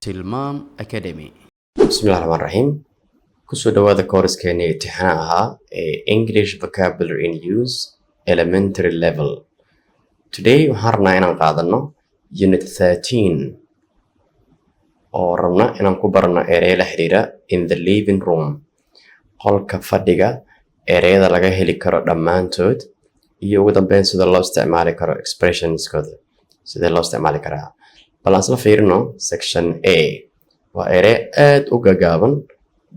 Tilmaam Academy. Bismillaahi Rahmaani Rahiim. Kusoo dhawaada koorskeena imtixaan ahaa ee English Vocabulary in Use Elementary Level. Today waxaan rabnaa inaan qaadano Unit 13 oo rabna inaan ku barano erey la xiriira in the living room. Qolka fadhiga ereyada laga heli karo dhammaantood iyo ugu dambeyn sida loo isticmaali karo expressionskooda. Sida loo isticmaali karaa. Bal aan isla fiirino section A. Waa erey aad u gagaaban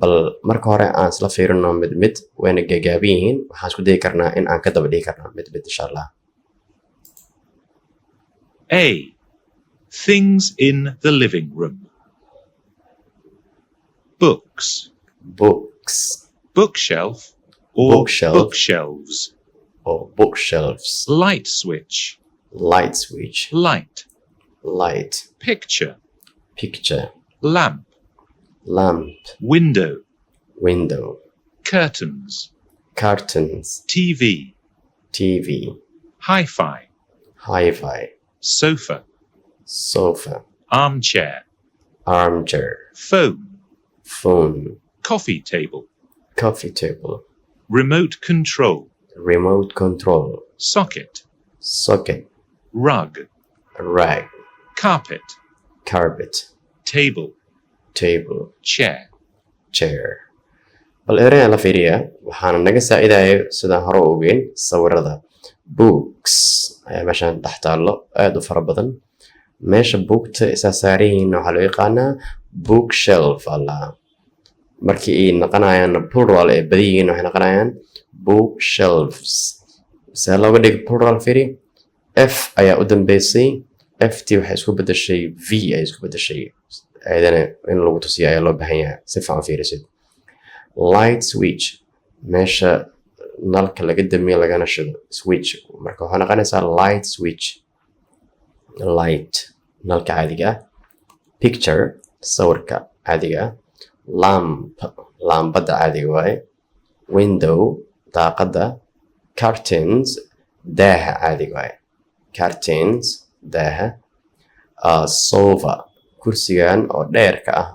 bal marka hore aan isla fiirino mid wayna gagaaban yihiin waxaan isku dayi karnaa in aan ka daba dhigi karno mid insha Allah. A. Things in the living room. Books. Books. Bookshelf or Bookshelf. bookshelves. Or bookshelves. Light switch. Light switch. Light. Light. Picture. Picture. Lamp. Lamp. Window. Window. Curtains. Curtains. TV. TV. Hi-fi. Hi-fi. Sofa. Sofa. Armchair. Armchair. Phone. Phone. Coffee table. Coffee table. Remote control. Remote control. Socket. Socket. Rug. Rag. Carpet. Carpet. Table. Table. Chair. Chair. Bal ereyga la fiiriyaa waxaana naga saacidayo sidaan hore u ogeyn sawirada books ayaa meeshaan dhex taallo aad u fara badan meesha buugta isaa saarihiin waxaa loo yaqaanaa bookshelf allah markii ay noqonayaan plural ee badiyihiin waxay noqonayaan bookshelves see looga dhigi plural fiiri f ayaa u dambeysay ft waxay isku bedeshay v ay isku bedeshay ayadana in lagu tusiyo ayaa loo baahan yahay si fiican fiirisid light switch meesha nalka laga damiyo lagana shido switch marka waxay noqonaysaa light switch light nalka caadiga ah picture sawirka caadiga ah lamp laambada caadiga waaye window daaqada curtains daaha caadiga waaye curtains daaha sofa kursigan oo dheerka ah